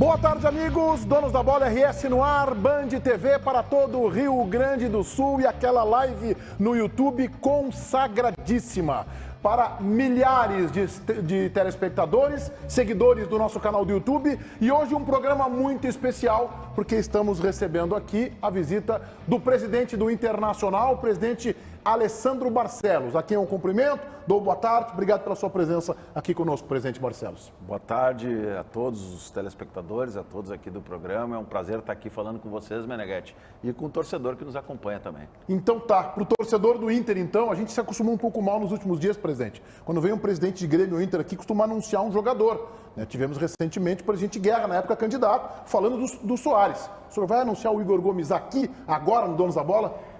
Boa tarde, amigos. Donos da Bola RS no ar, Band TV para todo o Rio Grande do Sul e aquela live no YouTube consagradíssima para milhares de telespectadores, seguidores do nosso canal do YouTube. E hoje um programa muito especial, porque estamos recebendo aqui a visita do presidente do Internacional, o presidente Alessandro Barcelos, a quem eu cumprimento, dou boa tarde, obrigado pela sua presença aqui conosco, presidente Barcelos. Boa tarde a todos os telespectadores, a todos aqui do programa, é um prazer estar aqui falando com vocês, Meneghetti, e com o torcedor que nos acompanha também. Então tá, para o torcedor do Inter então, a gente se acostumou um pouco mal nos últimos dias, presidente, quando vem um presidente de Grêmio Inter aqui, costuma anunciar um jogador, né? Tivemos recentemente o presidente Guerra, na época candidato, falando do Soares. O senhor vai anunciar o Igor Gomes aqui, agora, no Donos da Bola?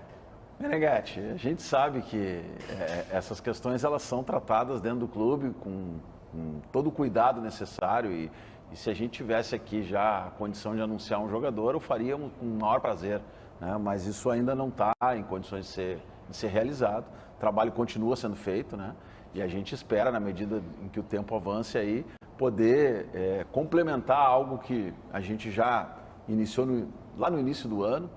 Meneghetti, a gente sabe que essas questões elas são tratadas dentro do clube com todo o cuidado necessário e se a gente tivesse aqui já a condição de anunciar um jogador, eu faríamos com o maior prazer, né? Mas isso ainda não está em condições de ser realizado, o trabalho continua sendo feito, né? E a gente espera, na medida em que o tempo avance aí, poder complementar algo que a gente já iniciou lá no início do ano,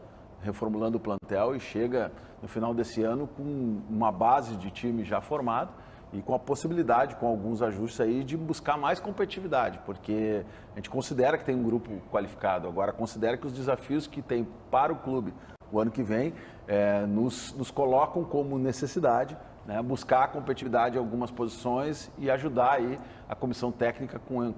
reformulando o plantel, e chega no final desse ano com uma base de time já formado e com a possibilidade, com alguns ajustes aí, de buscar mais competitividade, porque a gente considera que tem um grupo qualificado, agora considera que os desafios que tem para o clube o ano que vem nos colocam como necessidade, né, buscar a competitividade em algumas posições e ajudar aí a comissão técnica com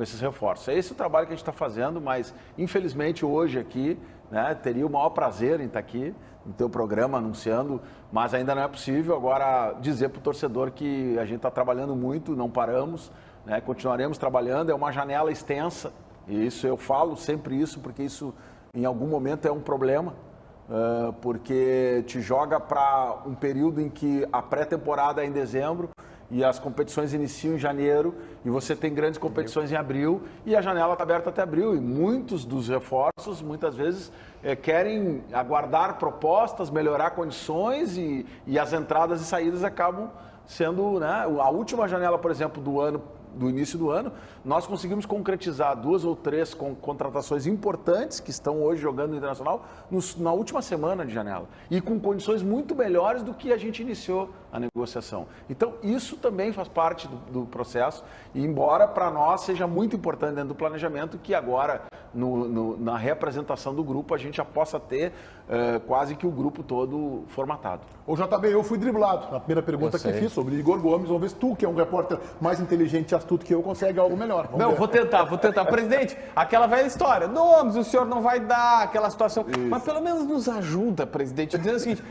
esses reforços. É esse o trabalho que a gente está fazendo, mas infelizmente hoje aqui, né, teria o maior prazer em estar aqui no teu programa anunciando, mas ainda não é possível. Agora dizer para o torcedor que a gente está trabalhando muito, não paramos, né, continuaremos trabalhando, é uma janela extensa, e isso eu falo sempre isso, porque isso em algum momento é um problema, porque te joga para um período em que a pré-temporada é em dezembro, e as competições iniciam em janeiro, e você tem grandes competições em abril, e a janela está aberta até abril, e muitos dos reforços, muitas vezes, querem aguardar propostas, melhorar condições, e as entradas e saídas acabam sendo, né, a última janela, por exemplo, do início do ano, nós conseguimos concretizar 2 ou 3 contratações importantes que estão hoje jogando no Internacional na última semana de janela e com condições muito melhores do que a gente iniciou a negociação. Então, isso também faz parte do processo, e embora para nós seja muito importante dentro do planejamento que agora, na reapresentação do grupo, a gente já possa ter quase que o grupo todo formatado. Ô JB, eu fui driblado na primeira pergunta que fiz sobre Igor Gomes. Vamos ver se tu, que é um repórter mais inteligente e astuto que eu, consegue algo melhor. Não, vou tentar. Presidente, aquela velha história, nomes, o senhor não vai dar aquela situação, isso. Mas pelo menos nos ajuda, presidente, dizendo o seguinte,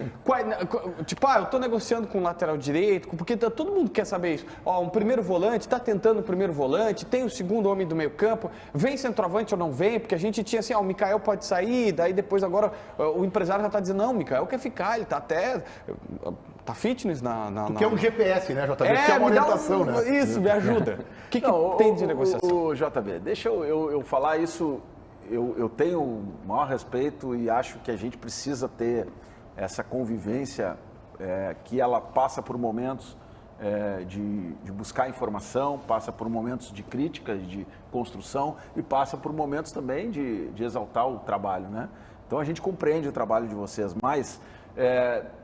tipo, eu tô negociando com o lateral direito, porque todo mundo quer saber isso. Ó, um primeiro volante, tá tentando o primeiro volante, tem o segundo homem do meio campo, vem centroavante ou não vem, porque a gente tinha assim, o Mikael pode sair, daí depois agora o empresário já tá dizendo, não, o Mikael quer ficar, ele tá até... Tá fitness Tu quer um GPS, né, JB? Tu quer uma orientação, né? Isso, me ajuda. O que tem de negociação? JB, deixa eu falar isso. Eu tenho o maior respeito e acho que a gente precisa ter essa convivência que ela passa por momentos de buscar informação, passa por momentos de crítica, de construção e passa por momentos também de exaltar o trabalho, né? Então a gente compreende o trabalho de vocês, mas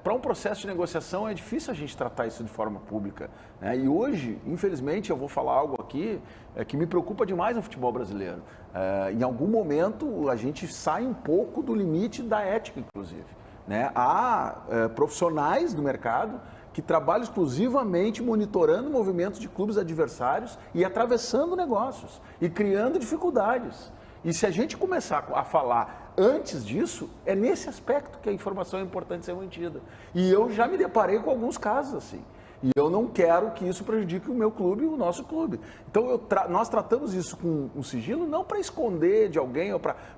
para um processo de negociação é difícil a gente tratar isso de forma pública, né? E hoje, infelizmente, eu vou falar algo aqui que me preocupa demais no futebol brasileiro. Em algum momento a gente sai um pouco do limite da ética, inclusive, né? Há profissionais do mercado que trabalham exclusivamente monitorando movimentos de clubes adversários e atravessando negócios e criando dificuldades. E se a gente começar a falar antes disso, é nesse aspecto que a informação é importante ser mantida. E eu já me deparei com alguns casos assim. E eu não quero que isso prejudique o meu clube e o nosso clube. Então, nós tratamos isso com um sigilo, não para esconder de alguém,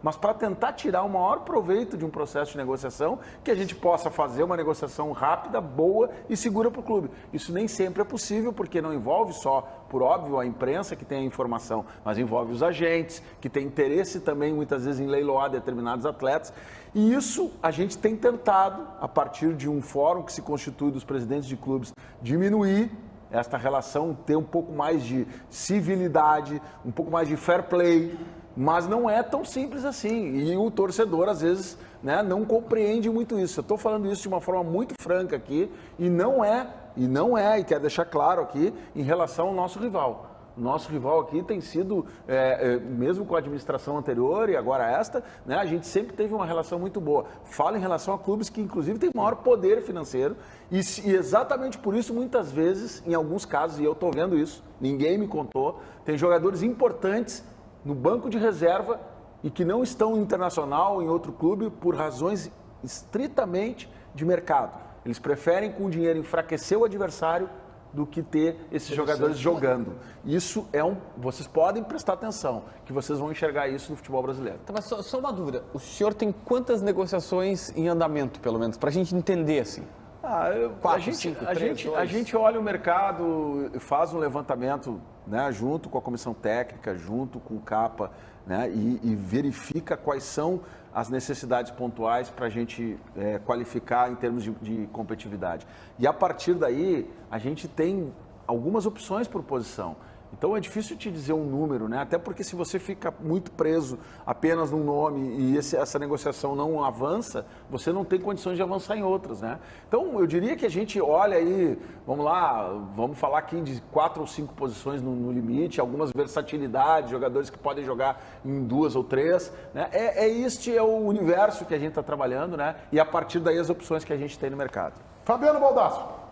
mas para tentar tirar o maior proveito de um processo de negociação, que a gente possa fazer uma negociação rápida, boa e segura para o clube. Isso nem sempre é possível, porque não envolve só, por óbvio, a imprensa que tem a informação, mas envolve os agentes, que têm interesse também, muitas vezes, em leiloar determinados atletas. E isso a gente tem tentado, a partir de um fórum que se constitui dos presidentes de clubes, diminuir esta relação ter um pouco mais de civilidade, um pouco mais de fair play, mas não é tão simples assim. E o torcedor, às vezes, né, não compreende muito isso. Eu estou falando isso de uma forma muito franca aqui, e quero deixar claro aqui, em relação ao nosso rival. O nosso rival aqui tem sido, mesmo com a administração anterior e agora esta, né, a gente sempre teve uma relação muito boa. Falo em relação a clubes que, inclusive, têm maior poder financeiro e exatamente por isso, muitas vezes, em alguns casos, e eu estou vendo isso, ninguém me contou, tem jogadores importantes no banco de reserva e que não estão no Internacional ou em outro clube por razões estritamente de mercado. Eles preferem, com o dinheiro, enfraquecer o adversário do que ter esses jogadores jogando. Isso vocês podem prestar atenção, que vocês vão enxergar isso no futebol brasileiro. Tá, mas só uma dúvida, o senhor tem quantas negociações em andamento, pelo menos, para a gente entender assim? 4, 5, 3, a gente olha o mercado, faz um levantamento, né, junto com a comissão técnica, junto com o CAPA, né, e verifica quais são as necessidades pontuais para a gente qualificar em termos de competitividade. E a partir daí, a gente tem algumas opções por posição. Então é difícil te dizer um número, né? Até porque se você fica muito preso apenas num nome e essa negociação não avança, você não tem condições de avançar em outras, né? Então eu diria que a gente olha aí, vamos falar aqui de 4 ou 5 posições no limite, algumas versatilidades, jogadores que podem jogar em 2 ou 3, né? Este é o universo que a gente está trabalhando, né? E a partir daí as opções que a gente tem no mercado. Fabiano Baldasso.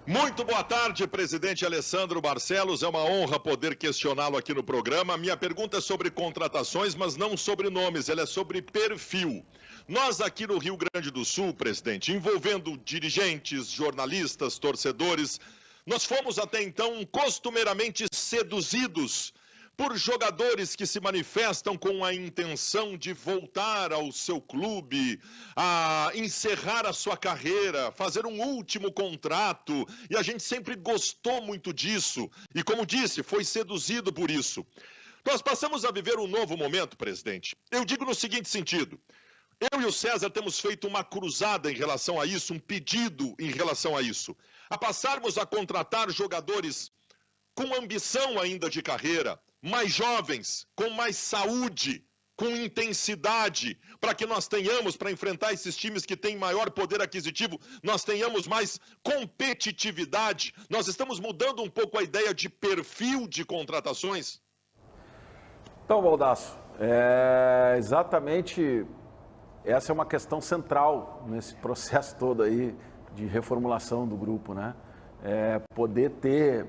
Muito boa tarde, presidente Alessandro Barcelos. É uma honra poder questioná-lo aqui no programa. Minha pergunta é sobre contratações, mas não sobre nomes, ela é sobre perfil. Nós aqui no Rio Grande do Sul, presidente, envolvendo dirigentes, jornalistas, torcedores, nós fomos até então costumeiramente seduzidos por jogadores que se manifestam com a intenção de voltar ao seu clube, a encerrar a sua carreira, fazer um último contrato, e a gente sempre gostou muito disso, e como disse, foi seduzido por isso. Nós passamos a viver um novo momento, presidente. Eu digo no seguinte sentido, eu e o César temos feito uma cruzada em relação a isso, um pedido em relação a isso, a passarmos a contratar jogadores com ambição ainda de carreira, mais jovens, com mais saúde, com intensidade, para que nós tenhamos, para enfrentar esses times que têm maior poder aquisitivo, nós tenhamos mais competitividade. Nós estamos mudando um pouco a ideia de perfil de contratações? Então, Baldasso, exatamente essa é uma questão central nesse processo todo aí de reformulação do grupo, né? Poder ter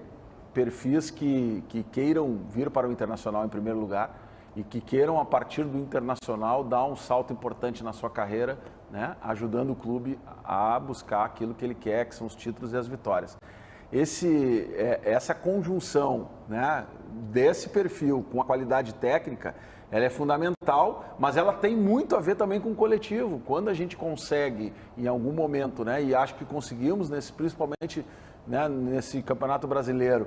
perfis que queiram vir para o Internacional em primeiro lugar e que queiram, a partir do Internacional, dar um salto importante na sua carreira, né, ajudando o clube a buscar aquilo que ele quer, que são os títulos e as vitórias. Essa conjunção, né, desse perfil com a qualidade técnica, ela é fundamental, mas ela tem muito a ver também com o coletivo. Quando a gente consegue, em algum momento, né, e acho que conseguimos, principalmente, né, nesse Campeonato Brasileiro,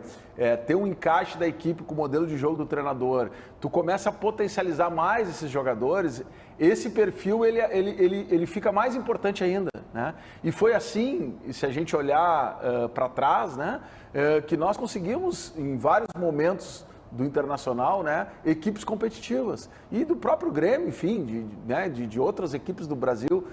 ter um encaixe da equipe com o modelo de jogo do treinador, tu começa a potencializar mais esses jogadores, esse perfil ele fica mais importante ainda, né? E foi assim, se a gente olhar para trás, né, que nós conseguimos em vários momentos do Internacional, né, equipes competitivas e do próprio Grêmio, enfim, de outras equipes do Brasil.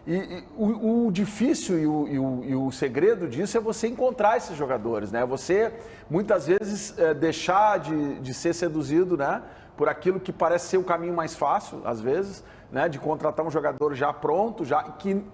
E o difícil e o segredo disso é você encontrar esses jogadores, né? Você, muitas vezes, deixar de ser seduzido, né, por aquilo que parece ser o caminho mais fácil, às vezes, né, de contratar um jogador já pronto,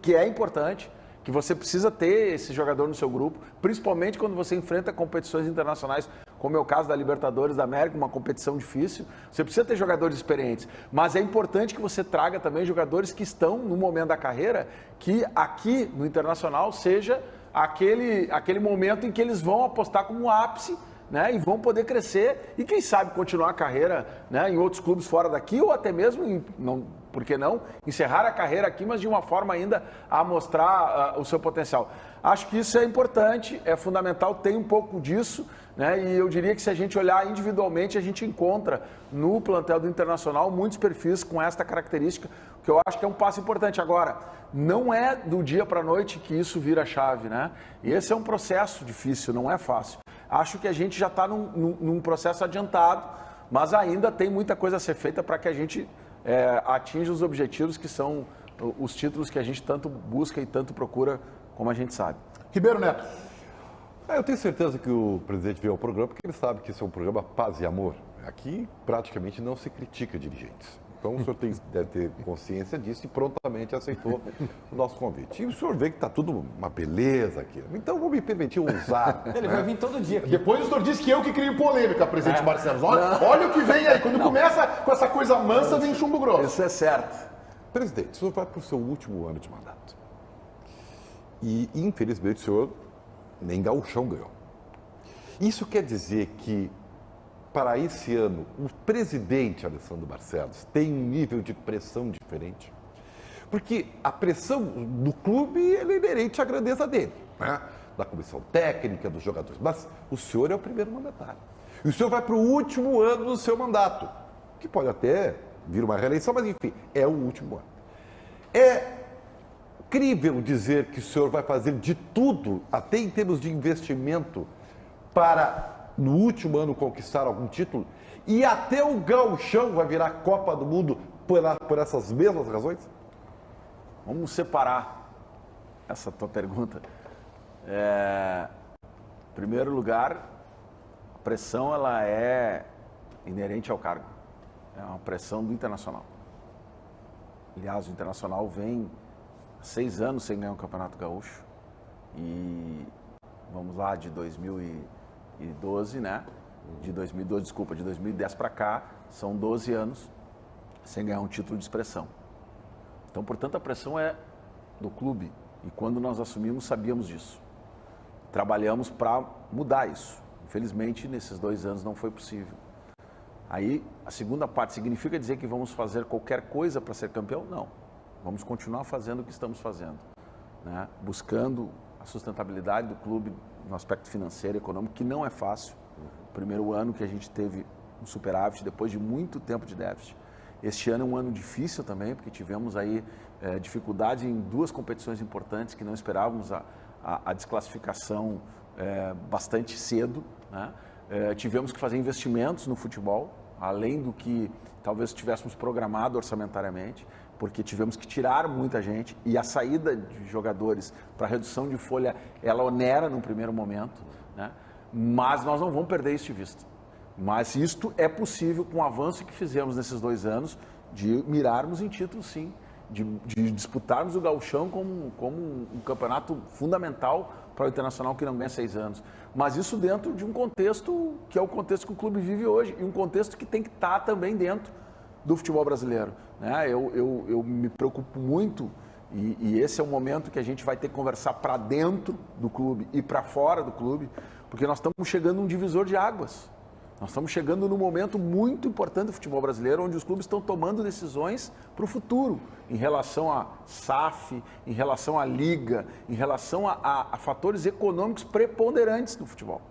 que é importante, que você precisa ter esse jogador no seu grupo, principalmente quando você enfrenta competições internacionais, como é o caso da Libertadores da América, uma competição difícil. Você precisa ter jogadores experientes, mas é importante que você traga também jogadores que estão no momento da carreira, que aqui no Internacional seja aquele momento em que eles vão apostar como um ápice, né, e vão poder crescer e, quem sabe, continuar a carreira, né, em outros clubes fora daqui ou até mesmo, por que não, encerrar a carreira aqui, mas de uma forma ainda a mostrar o seu potencial. Acho que isso é importante, é fundamental, tem um pouco disso, né? E eu diria que se a gente olhar individualmente, a gente encontra no plantel do Internacional muitos perfis com esta característica, que eu acho que é um passo importante. Agora, não é do dia para a noite que isso vira a chave, né? E esse é um processo difícil, não é fácil. Acho que a gente já está num processo adiantado, mas ainda tem muita coisa a ser feita para que a gente atinja os objetivos que são os títulos que a gente tanto busca e tanto procura, como a gente sabe. Ribeiro Neto. Eu tenho certeza que o presidente veio ao programa porque ele sabe que isso é um programa paz e amor. Aqui praticamente não se critica dirigentes. Então o senhor deve ter consciência disso e prontamente aceitou o nosso convite. E o senhor vê que está tudo uma beleza aqui. Então vou me permitir usar. Ele vai vir todo dia aqui. Depois o senhor disse que eu que crio polêmica, presidente Barcelos. Olha o que vem aí. Quando começa com essa coisa mansa, vem chumbo grosso. Isso é certo. Presidente, o senhor vai para o seu último ano de mandato. E, infelizmente, o senhor nem gauchão ganhou. Isso quer dizer que, para esse ano, o presidente Alessandro Barcelos tem um nível de pressão diferente? Porque a pressão do clube é inerente à grandeza dele, né? Da comissão técnica, dos jogadores. Mas o senhor é o primeiro mandatário. E o senhor vai para o último ano do seu mandato, que pode até vir uma reeleição, mas enfim, é o último ano. É crível dizer que o senhor vai fazer de tudo, até em termos de investimento, para, no último ano, conquistar algum título? E até o gauchão vai virar Copa do Mundo por essas mesmas razões? Vamos separar essa tua pergunta. Em primeiro lugar, a pressão ela é inerente ao cargo. É uma pressão do Internacional. Aliás, o Internacional vem há 6 anos sem ganhar um Campeonato Gaúcho. E vamos lá, de 2012, né? De 2010 para cá, são 12 anos sem ganhar um título de expressão. Então, portanto, a pressão é do clube. E quando nós assumimos, sabíamos disso. Trabalhamos para mudar isso. Infelizmente, nesses 2 anos não foi possível. Aí, a segunda parte, significa dizer que vamos fazer qualquer coisa para ser campeão? Não. Vamos continuar fazendo o que estamos fazendo, né? Buscando a sustentabilidade do clube no aspecto financeiro e econômico, que não é fácil. O primeiro ano que a gente teve um superávit, depois de muito tempo de déficit. Este ano é um ano difícil também, porque tivemos aí dificuldades em 2 competições importantes que não esperávamos a desclassificação bastante cedo, né? Tivemos que fazer investimentos no futebol, além do que talvez tivéssemos programado orçamentariamente, porque tivemos que tirar muita gente e a saída de jogadores para redução de folha, ela onera no primeiro momento, né? Mas nós não vamos perder isso de vista. Mas isto é possível com o avanço que fizemos nesses 2 anos de mirarmos em títulos, sim, de disputarmos o gauchão como um campeonato fundamental para o Internacional que não ganha 6 anos. Mas isso dentro de um contexto que é o contexto que o clube vive hoje e um contexto que tem que estar também dentro do futebol brasileiro, né? Eu me preocupo muito e esse é o momento que a gente vai ter que conversar para dentro do clube e para fora do clube, porque nós estamos chegando num divisor de águas. Nós estamos chegando num momento muito importante do futebol brasileiro, onde os clubes estão tomando decisões para o futuro, em relação a SAF, em relação à liga, em relação a fatores econômicos preponderantes do futebol.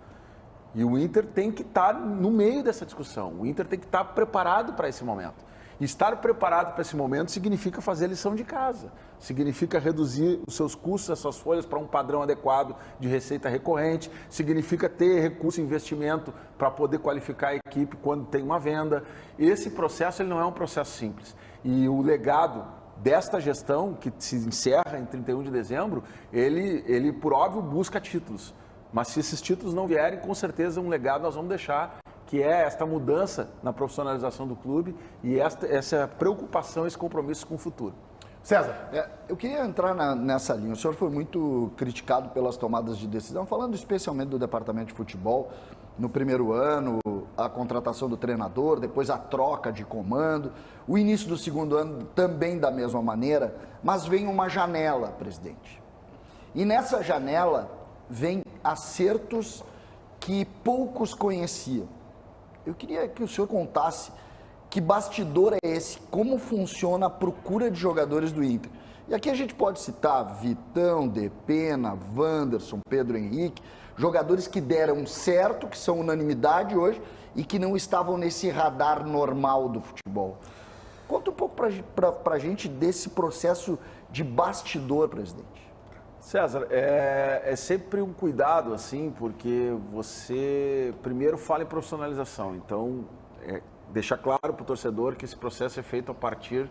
E o Inter tem que estar no meio dessa discussão, o Inter tem que estar preparado para esse momento. E estar preparado para esse momento significa fazer a lição de casa, significa reduzir os seus custos, as suas folhas para um padrão adequado de receita recorrente, significa ter recurso e investimento para poder qualificar a equipe quando tem uma venda. Esse processo ele não é um processo simples. E o legado desta gestão, que se encerra em 31 de dezembro, ele por óbvio busca títulos. Mas se esses títulos não vierem, com certeza um legado nós vamos deixar, que é esta mudança na profissionalização do clube e essa preocupação, esse compromisso com o futuro. César. Eu queria entrar nessa linha. O senhor foi muito criticado pelas tomadas de decisão, falando especialmente do departamento de futebol. No primeiro ano, a contratação do treinador, depois a troca de comando. O início do segundo ano também da mesma maneira, mas vem uma janela, presidente. E nessa janela vem acertos que poucos conheciam. Eu queria que o senhor contasse que bastidor é esse, como funciona a procura de jogadores do Inter. E aqui a gente pode citar Vitão, Depena, Wanderson, Pedro Henrique, Jogadores que deram certo, que são unanimidade hoje e que não estavam nesse radar normal do futebol. Conta um pouco pra gente desse processo de bastidor, presidente. César, é sempre um cuidado, assim, porque você primeiro fala em profissionalização. Então, deixar claro para o torcedor que esse processo é feito a partir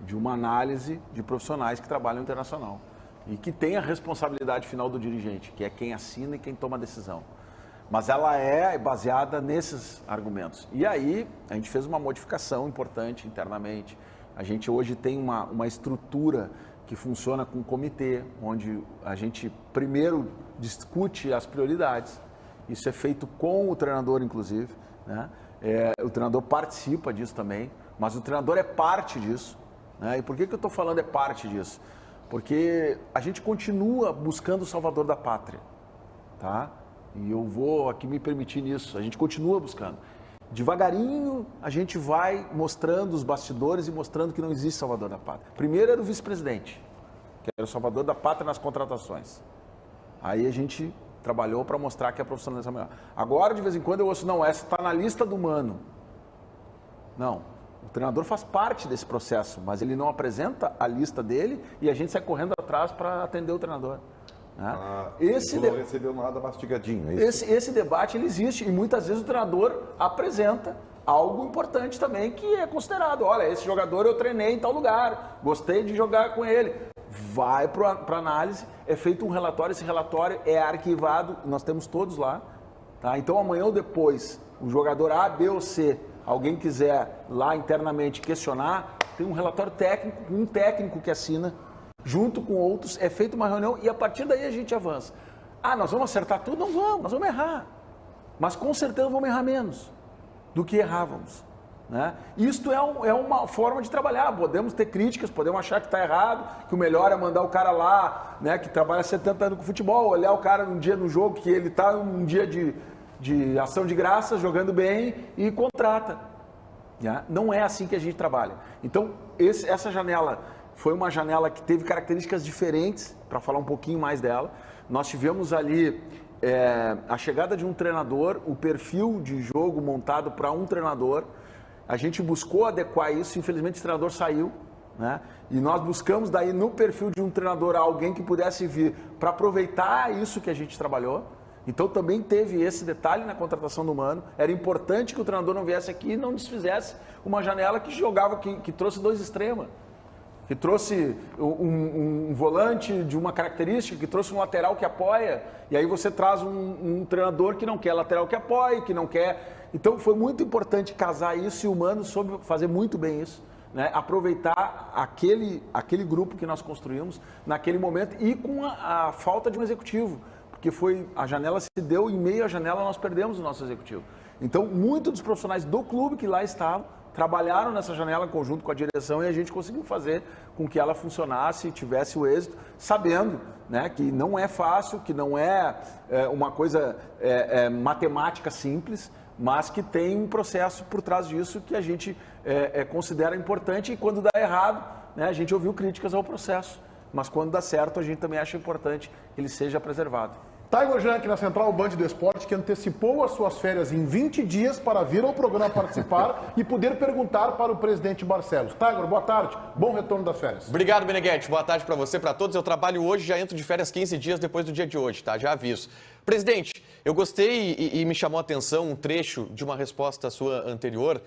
de uma análise de profissionais que trabalham internacional e que tem a responsabilidade final do dirigente, que é quem assina e quem toma a decisão. Mas ela é baseada nesses argumentos. E aí, a gente fez uma modificação importante internamente. A gente hoje tem uma estrutura que funciona com um comitê, onde a gente primeiro discute as prioridades. Isso é feito com o treinador, inclusive, né? O treinador participa disso também, mas o treinador é parte disso, né? E por que eu estou falando é parte disso? Porque a gente continua buscando o salvador da pátria, tá? E eu vou aqui me permitir nisso, a gente continua buscando. Devagarinho a gente vai mostrando os bastidores e mostrando que não existe salvador da pátria. Primeiro era o vice-presidente, que era o salvador da pátria nas contratações. Aí a gente trabalhou para mostrar que a profissionalização é melhor. Agora, de vez em quando, eu ouço, não, essa está na lista do Mano. Não, o treinador faz parte desse processo, mas ele não apresenta a lista dele e a gente sai correndo atrás para atender o treinador. Não recebeu nada mastigadinho, é isso? Esse debate ele existe e muitas vezes o treinador apresenta algo importante também que é considerado. Olha, esse jogador eu treinei em tal lugar, gostei de jogar com ele. Vai para análise, é feito um relatório, esse relatório é arquivado, nós temos todos lá. Tá? Então amanhã ou depois, o jogador A, B ou C, alguém quiser lá internamente questionar, tem um relatório técnico, um técnico que assina, junto com outros, é feita uma reunião e a partir daí a gente avança. Nós vamos acertar tudo? Não vamos, nós vamos errar. Mas com certeza vamos errar menos do que errávamos. Né? Isto é uma forma de trabalhar. Podemos ter críticas, podemos achar que está errado, que o melhor é mandar o cara lá, né, que trabalha 70 anos com futebol, olhar o cara um dia no jogo que ele está um dia de ação de graças, jogando bem e contrata. Né? Não é assim que a gente trabalha. Então, essa janela foi uma janela que teve características diferentes, para falar um pouquinho mais dela. Nós tivemos ali a chegada de um treinador, o perfil de jogo montado para um treinador. A gente buscou adequar isso, infelizmente esse treinador saiu, né? E nós buscamos daí no perfil de um treinador alguém que pudesse vir para aproveitar isso que a gente trabalhou. Então também teve esse detalhe na contratação do Mano. Era importante que o treinador não viesse aqui e não desfizesse uma janela que jogava, que trouxe dois extremos. Que trouxe um volante de uma característica, que trouxe um lateral que apoia, e aí você traz um treinador que não quer lateral que apoie, que não quer... Então foi muito importante casar isso e o Mano soube fazer muito bem isso, né? Aproveitar aquele grupo que nós construímos naquele momento e com a falta de um executivo, porque a janela se deu e em meio à janela nós perdemos o nosso executivo. Então muitos dos profissionais do clube que lá estavam trabalharam nessa janela em conjunto com a direção e a gente conseguiu fazer com que ela funcionasse e tivesse o êxito, sabendo, né, que não é fácil, que não é uma coisa matemática simples, mas que tem um processo por trás disso que a gente considera importante e quando dá errado, né, a gente ouviu críticas ao processo, mas quando dá certo a gente também acha importante que ele seja preservado. Tiger Junk na Central Band do Esporte, que antecipou as suas férias em 20 dias para vir ao programa participar e poder perguntar para o presidente Barcelos. Tiger, boa tarde, bom retorno das férias. Obrigado, Meneghetti, boa tarde para você, para todos. Eu trabalho hoje, já entro de férias 15 dias depois do dia de hoje, tá? Já aviso. Presidente, eu gostei e me chamou a atenção um trecho de uma resposta sua anterior,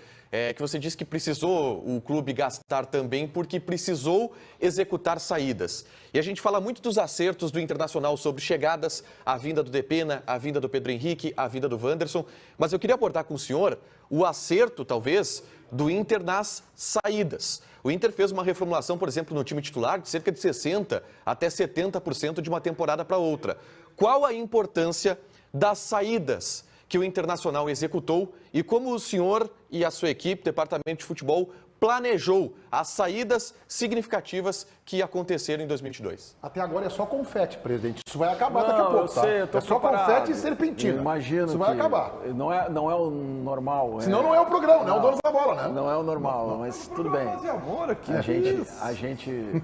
que você disse que precisou o clube gastar também porque precisou executar saídas. E a gente fala muito dos acertos do Internacional sobre chegadas, a vinda do Depena, a vinda do Pedro Henrique, a vinda do Wanderson, mas eu queria abordar com o senhor o acerto, talvez, do Inter nas saídas. O Inter fez uma reformulação, por exemplo, no time titular de cerca de 60% até 70% de uma temporada para outra. Qual a importância das saídas que o Internacional executou e como o senhor e a sua equipe, departamento de futebol, planejou as saídas significativas que aconteceram em 2022? Até agora é só confete, presidente. Isso vai acabar daqui a pouco, eu sei, eu tô é só preparado. confete e serpentina. Eu imagino isso vai acabar. Não é o normal. Senão não é o programa, não é o dono da bola, né? Não é o normal, mas tudo bem. Fazer amor aqui. A gente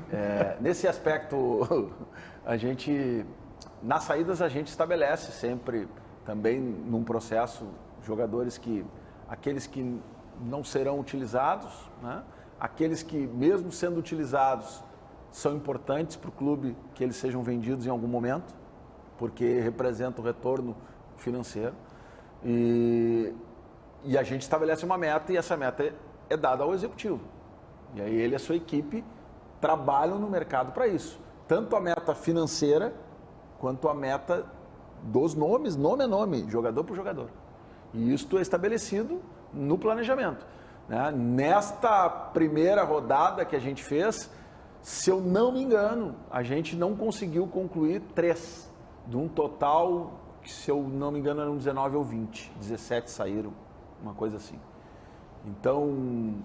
nesse aspecto, a gente nas saídas a gente estabelece sempre também num processo jogadores aqueles que não serão utilizados, né? Aqueles que mesmo sendo utilizados são importantes para o clube que eles sejam vendidos em algum momento, porque representa o retorno financeiro. E a gente estabelece uma meta e essa meta é dada ao executivo. E aí ele e a sua equipe trabalham no mercado para isso. Tanto a meta financeira quanto a meta dos nomes, nome a nome, jogador por jogador. E isso é estabelecido no planejamento, né? Nesta primeira rodada que a gente fez, se eu não me engano, a gente não conseguiu concluir 3, de um total, que se eu não me engano eram 19 ou 20, 17 saíram, uma coisa assim. Então,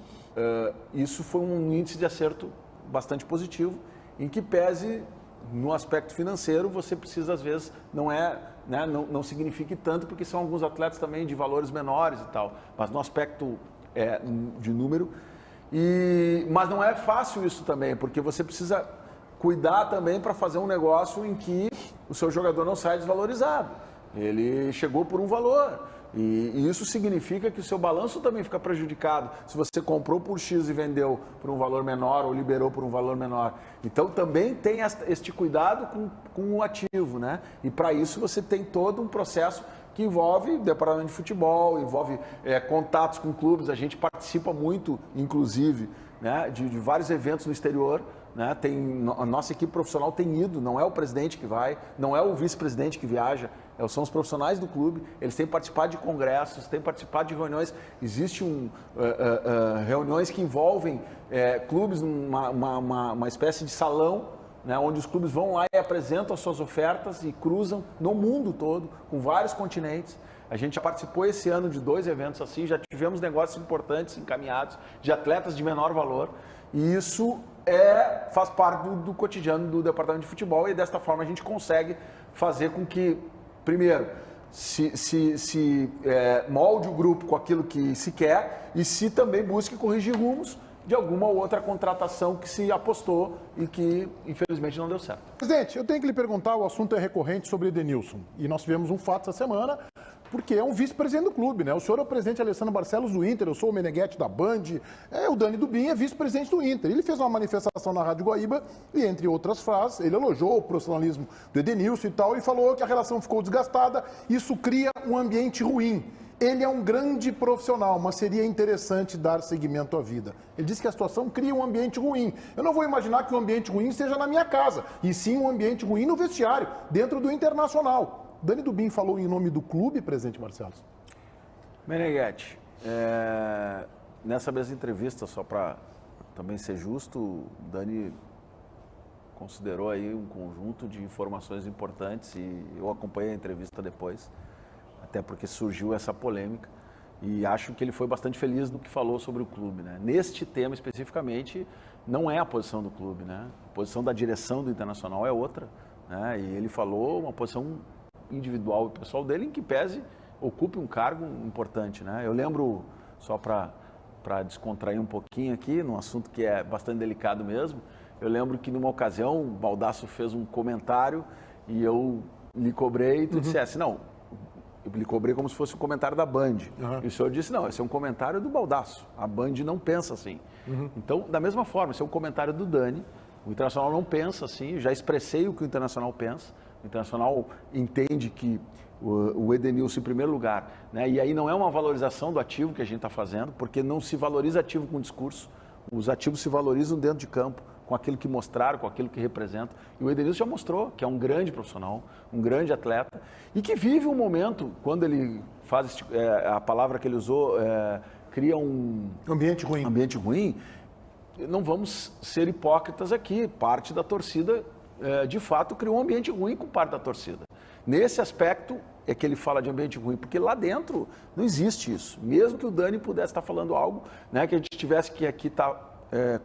isso foi um índice de acerto bastante positivo, em que pese no aspecto financeiro, você precisa às vezes, não signifique tanto, porque são alguns atletas também de valores menores e tal, mas no aspecto de número. Mas não é fácil isso também, porque você precisa cuidar também para fazer um negócio em que o seu jogador não saia desvalorizado. Ele chegou por um valor. E isso significa que o seu balanço também fica prejudicado se você comprou por X e vendeu por um valor menor ou liberou por um valor menor. Então também tem este cuidado com o ativo, né? E para isso você tem todo um processo que envolve departamento de futebol, envolve contatos com clubes. A gente participa muito, inclusive, né, de vários eventos no exterior. Né? A nossa equipe profissional tem ido, não é o presidente que vai, não é o vice-presidente que viaja, são os profissionais do clube, eles têm participado de congressos, têm participado de reuniões, existem reuniões que envolvem clubes, uma espécie de salão, né, onde os clubes vão lá e apresentam as suas ofertas e cruzam no mundo todo, com vários continentes. A gente já participou esse ano de 2 eventos assim, já tivemos negócios importantes encaminhados, de atletas de menor valor, e isso faz parte do cotidiano do departamento de futebol, e desta forma a gente consegue fazer com que, primeiro, se molde o grupo com aquilo que se quer e se também busque corrigir rumos de alguma ou outra contratação que se apostou e que, infelizmente, não deu certo. Presidente, eu tenho que lhe perguntar, o assunto é recorrente sobre Edenilson. E nós tivemos um fato essa semana, porque é um vice-presidente do clube, né? O senhor é o presidente Alessandro Barcelos do Inter, eu sou o Meneghetti da Band, o Dani Dubin é vice-presidente do Inter. Ele fez uma manifestação na Rádio Guaíba e, entre outras frases, ele elogiou o profissionalismo do Edenilson e tal, e falou que a relação ficou desgastada, isso cria um ambiente ruim. Ele é um grande profissional, mas seria interessante dar seguimento à vida. Ele disse que a situação cria um ambiente ruim. Eu não vou imaginar que o ambiente ruim seja na minha casa, e sim um ambiente ruim no vestiário, dentro do Internacional. Dani Dubin falou em nome do clube, presidente Barcelos? Meneghetti, nessa mesma entrevista, só para também ser justo, o Dani considerou aí um conjunto de informações importantes e eu acompanhei a entrevista depois, até porque surgiu essa polêmica, e acho que ele foi bastante feliz no que falou sobre o clube, né? Neste tema especificamente, não é a posição do clube, né? A posição da direção do Internacional é outra, né? E ele falou uma posição individual e pessoal dele, em que pese ocupe um cargo importante, né? Eu lembro, só para descontrair um pouquinho aqui, num assunto que é bastante delicado mesmo, eu lembro que numa ocasião o Baldasso fez um comentário e eu lhe cobrei e tu dissesse, não, eu lhe cobrei como se fosse um comentário da Band. E o senhor disse, não, esse é um comentário do Baldasso, a Band não pensa assim. Então, da mesma forma, esse é um comentário do Dani, o Internacional não pensa assim, já expressei o que o Internacional pensa, o Internacional entende que o Edenilson em primeiro lugar, né? E aí não é uma valorização do ativo que a gente está fazendo, porque não se valoriza ativo com discurso, os ativos se valorizam dentro de campo, com aquilo que mostraram, com aquilo que representam. E o Edenilson já mostrou que é um grande profissional, um grande atleta, e que vive um momento, quando ele faz a palavra que ele usou, cria um ambiente ruim, não vamos ser hipócritas aqui, parte da torcida, de fato, criou um ambiente ruim com parte da torcida. Nesse aspecto é que ele fala de ambiente ruim, porque lá dentro não existe isso. Mesmo que o Dani pudesse estar falando algo, né, que a gente tivesse que aqui estar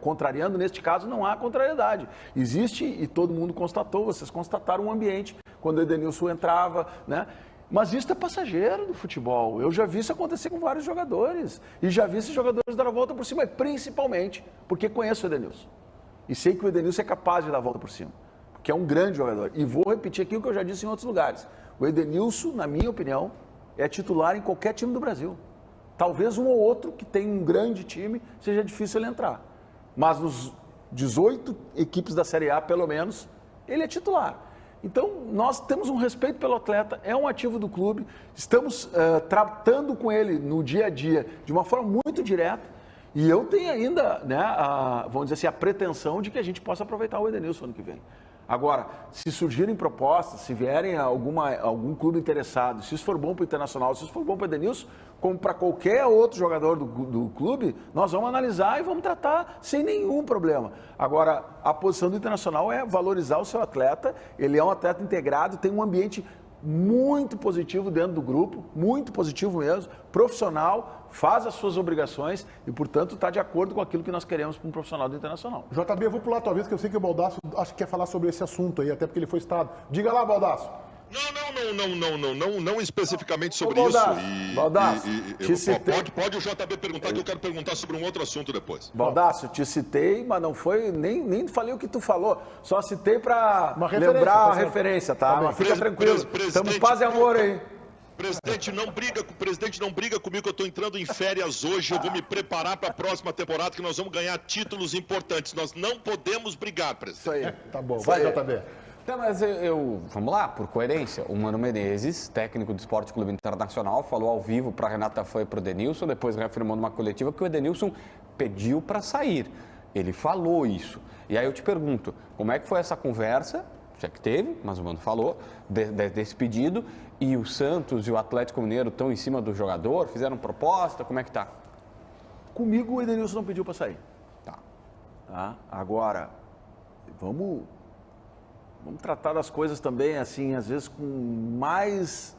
contrariando, neste caso não há contrariedade. Existe, e todo mundo constatou, vocês constataram um ambiente, quando o Edenilson entrava, né? Mas isso é passageiro do futebol. Eu já vi isso acontecer com vários jogadores. E já vi esses jogadores dar a volta por cima, principalmente porque conheço o Edenilson. E sei que o Edenilson é capaz de dar a volta por cima. porque é um grande jogador. E vou repetir aqui o que eu já disse em outros lugares. O Edenilson, na minha opinião, é titular em qualquer time do Brasil. Talvez um ou outro que tem um grande time, seja difícil ele entrar. Mas nos 18 equipes da Série A, pelo menos, ele é titular. Então, nós temos um respeito pelo atleta, é um ativo do clube, estamos tratando com ele no dia a dia de uma forma muito direta. E eu tenho ainda, né, vamos dizer assim, a pretensão de que a gente possa aproveitar o Edenilson ano que vem. Agora, se surgirem propostas, se vierem algum clube interessado, se isso for bom para o Internacional, se isso for bom para o Edenilson, como para qualquer outro jogador do clube, nós vamos analisar e vamos tratar sem nenhum problema. Agora, a posição do Internacional é valorizar o seu atleta, ele é um atleta integrado, tem um ambiente muito positivo dentro do grupo, muito positivo mesmo, profissional, faz as suas obrigações e, portanto, está de acordo com aquilo que nós queremos para um profissional do Internacional. JB, eu vou pular a tua vez, que eu sei que o Baldasso acho que quer falar sobre esse assunto aí, até porque ele foi citado. Diga lá, Baldasso. Não especificamente sobre Ô, isso. Baldasso, te citei. Pode o JB perguntar, que eu quero perguntar sobre um outro assunto depois. Baldasso, te citei, mas não foi, nem falei o que tu falou, só citei para lembrar a referência, tá? Mas fica tranquilo, estamos paz e amor aí. Presidente, não briga comigo, que eu estou entrando em férias hoje, eu vou me preparar para a próxima temporada, que nós vamos ganhar títulos importantes. Nós não podemos brigar, presidente. Isso aí. Tá bom, vai, JB. Não, mas vamos lá, por coerência. O Mano Menezes, técnico do Esporte Clube Internacional, falou ao vivo para a Renata Fã e para o Edenilson, depois reafirmou numa coletiva que o Edenilson pediu para sair. Ele falou isso. E aí eu te pergunto, como é que foi essa conversa? Já que teve, mas o Mano falou, desse pedido, e o Santos e o Atlético Mineiro estão em cima do jogador, fizeram proposta, como é que tá? Comigo o Edenilson não pediu para sair. Tá. Agora, vamos tratar das coisas também, assim, às vezes com mais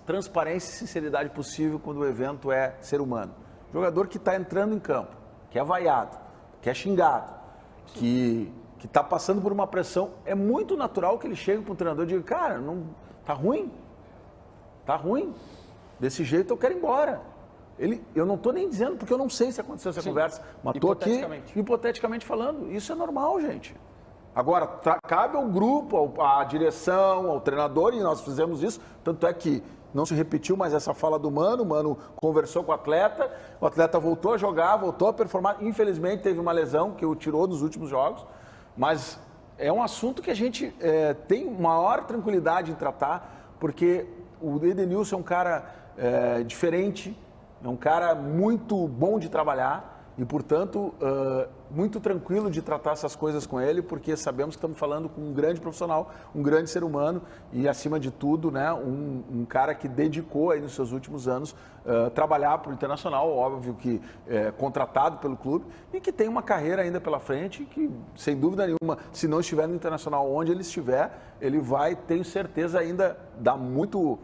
transparência e sinceridade possível quando o evento é ser humano. Jogador que está entrando em campo, que é vaiado, que é xingado, que está passando por uma pressão, é muito natural que ele chegue para o treinador e diga, cara, não, tá ruim, desse jeito eu quero ir embora. Eu não estou nem dizendo, porque eu não sei se aconteceu essa conversa, mas estou aqui hipoteticamente falando, isso é normal, gente. Agora, cabe ao grupo, à direção, ao treinador, e nós fizemos isso, tanto é que não se repetiu mais essa fala do Mano, o Mano conversou com o atleta voltou a jogar, voltou a performar, infelizmente teve uma lesão que o tirou nos últimos jogos, mas é um assunto que a gente tem maior tranquilidade em tratar, porque o Edenilson é um cara diferente, é um cara muito bom de trabalhar, e, portanto, muito tranquilo de tratar essas coisas com ele, porque sabemos que estamos falando com um grande profissional, um grande ser humano e, acima de tudo, né, um cara que dedicou aí nos seus últimos anos trabalhar para o Internacional, óbvio que contratado pelo clube, e que tem uma carreira ainda pela frente, que, sem dúvida nenhuma, se não estiver no Internacional, onde ele estiver, ele vai, tenho certeza, ainda dar muito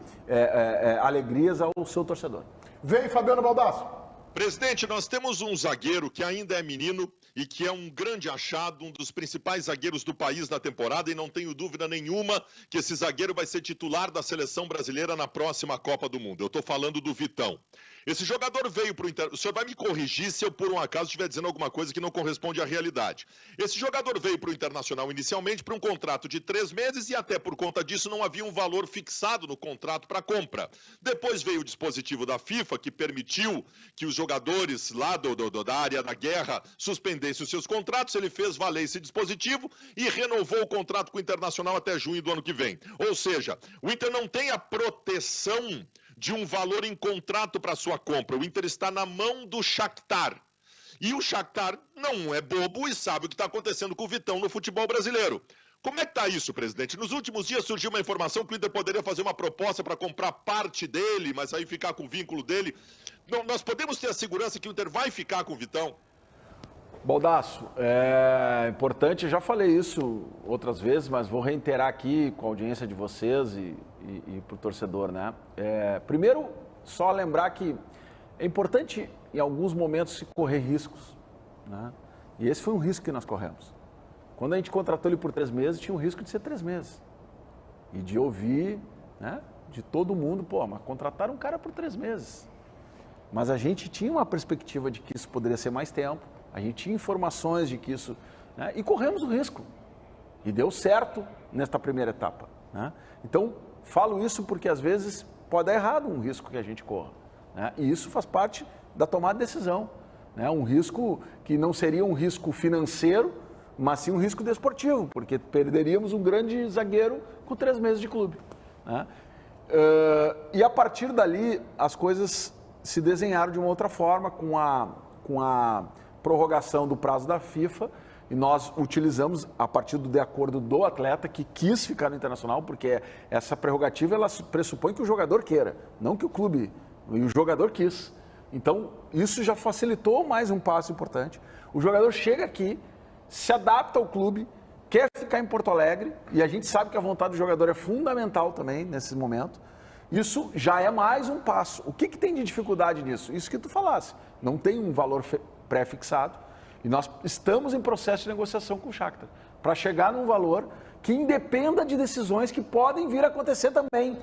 alegrias ao seu torcedor. Vem, Fabiano Baldasso. Presidente, nós temos um zagueiro que ainda é menino e que é um grande achado, um dos principais zagueiros do país na temporada, e não tenho dúvida nenhuma que esse zagueiro vai ser titular da seleção brasileira na próxima Copa do Mundo. Eu estou falando do Vitão. Esse jogador veio para o Internacional. O senhor vai me corrigir se eu, por um acaso, estiver dizendo alguma coisa que não corresponde à realidade. Esse jogador veio para o Internacional inicialmente para um contrato de 3 meses e até por conta disso não havia um valor fixado no contrato para compra. Depois veio o dispositivo da FIFA que permitiu que os jogadores lá da área da guerra suspendessem os seus contratos. Ele fez valer esse dispositivo e renovou o contrato com o Internacional até junho do ano que vem. Ou seja, o Inter não tem a proteção de um valor em contrato para sua compra. O Inter está na mão do Shakhtar. E o Shakhtar não é bobo e sabe o que está acontecendo com o Vitão no futebol brasileiro. Como é que está isso, presidente? Nos últimos dias surgiu uma informação que o Inter poderia fazer uma proposta para comprar parte dele, mas aí ficar com o vínculo dele. Não, nós podemos ter a segurança que o Inter vai ficar com o Vitão? Baldasso, é importante, já falei isso outras vezes, mas vou reiterar aqui com a audiência de vocês e para o torcedor, né? Primeiro, só lembrar que é importante em alguns momentos se correr riscos, né? E esse foi um risco que nós corremos. Quando a gente contratou ele por 3 meses, tinha um risco de ser 3 meses. E de ouvir, né, de todo mundo, pô, mas contrataram um cara por 3 meses. Mas a gente tinha uma perspectiva de que isso poderia ser mais tempo, a gente tinha informações de que isso... Né, e corremos o risco. E deu certo nesta primeira etapa, né? Então, falo isso porque às vezes pode dar errado um risco que a gente corra, né? E isso faz parte da tomada de decisão, né? Um risco que não seria um risco financeiro, mas sim um risco desportivo, porque perderíamos um grande zagueiro com 3 meses de clube, né? E a partir dali, as coisas se desenharam de uma outra forma, com a prorrogação do prazo da FIFA, e nós utilizamos, a partir de acordo do atleta que quis ficar no Internacional, porque essa prerrogativa ela pressupõe que o jogador queira, não que o clube, e o jogador quis. Então, isso já facilitou mais um passo importante. O jogador chega aqui, se adapta ao clube, quer ficar em Porto Alegre, e a gente sabe que a vontade do jogador é fundamental também nesse momento. Isso já é mais um passo. O que tem de dificuldade nisso? Isso que tu falasse. Não tem um valor pré-fixado, e nós estamos em processo de negociação com o Shakhtar, para chegar num valor que independa de decisões que podem vir a acontecer também.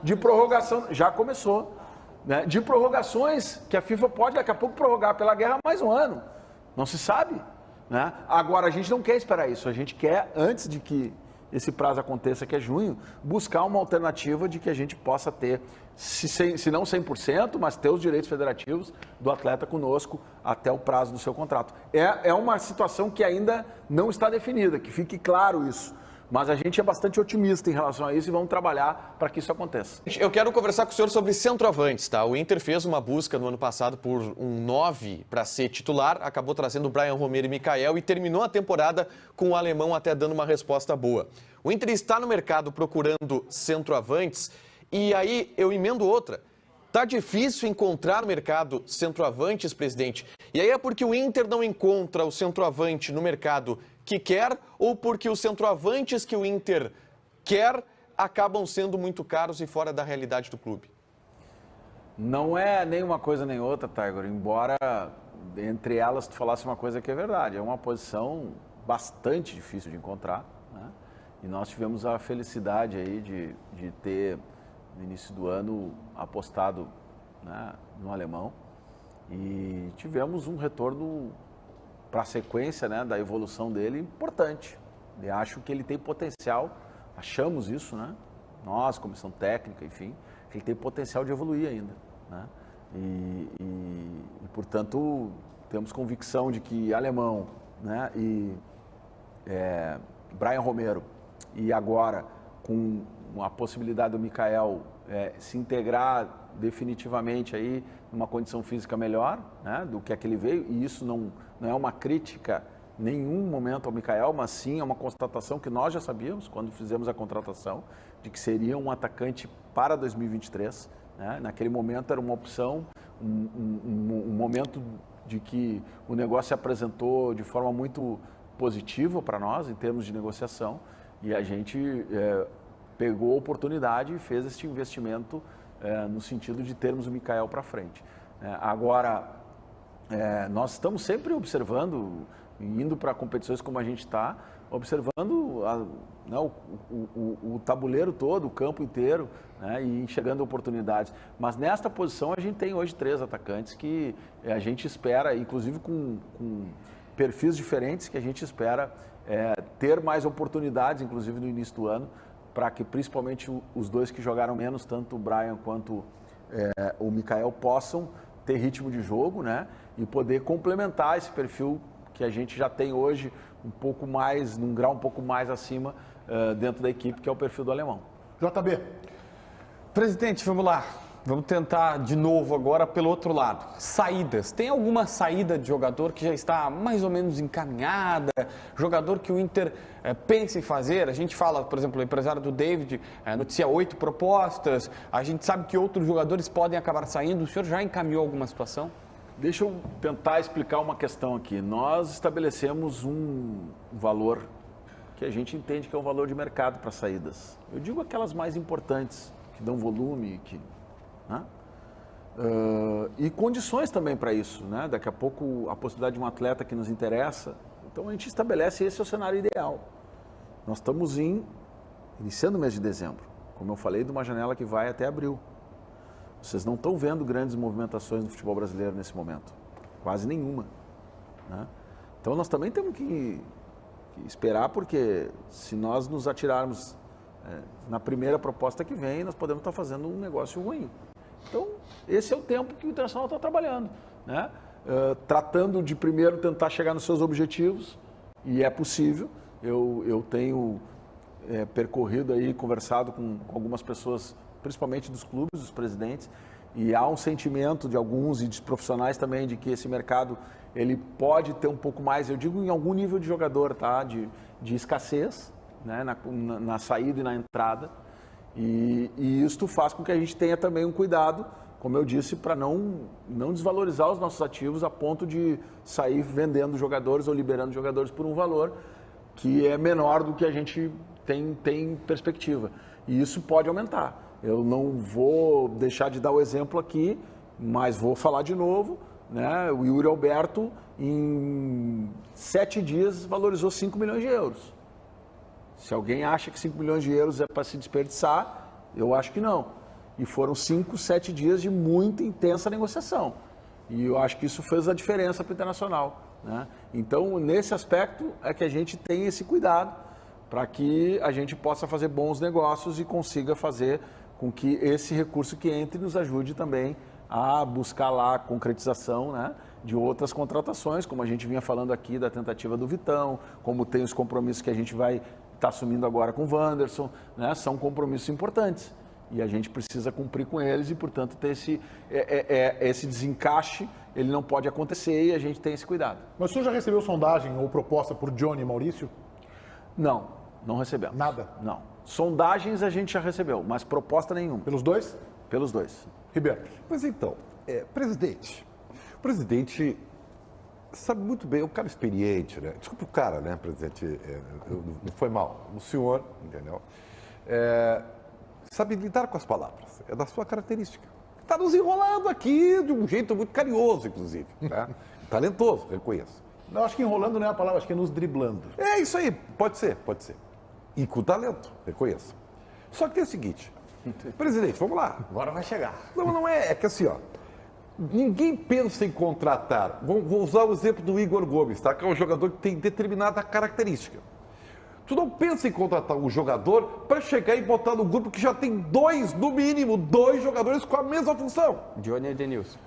De prorrogação, já começou, né? De prorrogações que a FIFA pode daqui a pouco prorrogar pela guerra mais um ano. Não se sabe, né? Agora, a gente não quer esperar isso, a gente quer, antes de que esse prazo aconteça, que é junho, buscar uma alternativa de que a gente possa ter, se não 100%, mas ter os direitos federativos do atleta conosco até o prazo do seu contrato. É uma situação que ainda não está definida, que fique claro isso. Mas a gente é bastante otimista em relação a isso e vamos trabalhar para que isso aconteça. Eu quero conversar com o senhor sobre centroavantes, tá? O Inter fez uma busca no ano passado por um 9 para ser titular, acabou trazendo o Brian Romero e Michael e terminou a temporada com o alemão até dando uma resposta boa. O Inter está no mercado procurando centroavantes e aí eu emendo outra. Tá difícil encontrar no mercado centroavantes, presidente? E aí é porque o Inter não encontra o centroavante no mercado que quer ou porque os centroavantes que o Inter quer acabam sendo muito caros e fora da realidade do clube? Não é nem uma coisa nem outra, Tiger, embora entre elas tu falasse uma coisa que é verdade. É uma posição bastante difícil de encontrar, né? E nós tivemos a felicidade aí de ter, no início do ano, apostado, né, no alemão e tivemos um retorno para a sequência, né, da evolução dele importante. Eu acho que ele tem potencial, achamos isso, né? Nós, comissão técnica, enfim, que ele tem potencial de evoluir ainda, né? E portanto, temos convicção de que alemão, né, e Brian Romero, e agora com a possibilidade do Michael se integrar definitivamente aí numa condição física melhor, né, do que a que ele veio, e isso não é uma crítica em nenhum momento ao Michael, mas sim é uma constatação que nós já sabíamos quando fizemos a contratação, de que seria um atacante para 2023, né? Naquele momento era uma opção, um momento de que o negócio se apresentou de forma muito positiva para nós em termos de negociação, e a gente pegou a oportunidade e fez este investimento no sentido de termos o Michael para frente. Agora, nós estamos sempre observando, indo para competições como a gente está, observando o tabuleiro todo, o campo inteiro, né, e enxergando oportunidades. Mas nesta posição a gente tem hoje 3 atacantes que a gente espera, inclusive com perfis diferentes, que a gente espera ter mais oportunidades, inclusive no início do ano, para que principalmente os 2 que jogaram menos, tanto o Brian quanto o Michael, possam ter ritmo de jogo, né, e poder complementar esse perfil que a gente já tem hoje um pouco mais, num grau um pouco mais acima dentro da equipe, que é o perfil do alemão. JB. Presidente, vamos lá. Vamos tentar de novo agora pelo outro lado. Saídas. Tem alguma saída de jogador que já está mais ou menos encaminhada? Jogador que o Inter pensa em fazer? A gente fala, por exemplo, o empresário do David noticia 8 propostas. A gente sabe que outros jogadores podem acabar saindo. O senhor já encaminhou alguma situação? Deixa eu tentar explicar uma questão aqui. Nós estabelecemos um valor que a gente entende que é um valor de mercado para saídas. Eu digo aquelas mais importantes, que dão volume, né? E condições também para isso, né? Daqui a pouco a possibilidade de um atleta que nos interessa. Então a gente estabelece esse é o cenário ideal. Nós estamos iniciando o mês de dezembro, como eu falei, de uma janela que vai até abril. Vocês não estão vendo grandes movimentações no futebol brasileiro nesse momento, quase nenhuma, né? Então nós também temos que que esperar, porque se nós nos atirarmos na primeira proposta que vem, nós podemos estar fazendo um negócio ruim. Então, esse é o tempo que o Internacional está trabalhando, né? Tratando de primeiro tentar chegar nos seus objetivos, e é possível. Eu tenho percorrido aí, conversado com algumas pessoas, principalmente dos clubes, dos presidentes, e há um sentimento de alguns e de profissionais também de que esse mercado ele pode ter um pouco mais, eu digo em algum nível de jogador, tá? De escassez, né? Na saída e na entrada, e isso faz com que a gente tenha também um cuidado, como eu disse, para não desvalorizar os nossos ativos a ponto de sair vendendo jogadores ou liberando jogadores por um valor que é menor do que a gente tem perspectiva. E isso pode aumentar. Eu não vou deixar de dar o exemplo aqui, mas vou falar de novo, né? O Yuri Alberto, em 7 dias, valorizou 5 milhões de euros. Se alguém acha que 5 milhões de euros é para se desperdiçar, eu acho que não. E foram 5, 7 dias de muita intensa negociação. E eu acho que isso fez a diferença para o Internacional, né? Então, nesse aspecto, é que a gente tem esse cuidado para que a gente possa fazer bons negócios e consiga fazer com que esse recurso que entre nos ajude também a buscar lá a concretização, né, de outras contratações, como a gente vinha falando aqui da tentativa do Vitão, como tem os compromissos que a gente vai estar assumindo agora com o Wanderson, né, são compromissos importantes. E a gente precisa cumprir com eles e, portanto, ter esse desencaixe, ele não pode acontecer e a gente tem esse cuidado. Mas o senhor já recebeu sondagem ou proposta por Johnny e Maurício? Não recebemos. Nada? Não. Sondagens a gente já recebeu, mas proposta nenhuma. Pelos dois? Pelos dois. Ribeiro. Pois então, presidente, o presidente sabe muito bem, é um cara experiente, né? Desculpa o cara, né, presidente, não foi mal, o senhor, entendeu? Sabe lidar com as palavras, é da sua característica. Está nos enrolando aqui de um jeito muito carinhoso, inclusive, né? Talentoso, reconheço. Não, acho que enrolando não é a palavra, acho que é nos driblando. É isso aí, pode ser. E com talento, reconheço. Só que tem o seguinte, presidente, vamos lá. Agora vai chegar. Não é que assim, ó, ninguém pensa em contratar, vou usar o exemplo do Igor Gomes, tá? Que é um jogador que tem determinada característica. Tu não pensa em contratar um jogador para chegar e botar no grupo que já tem no mínimo dois jogadores com a mesma função. Johnny e Edenilson.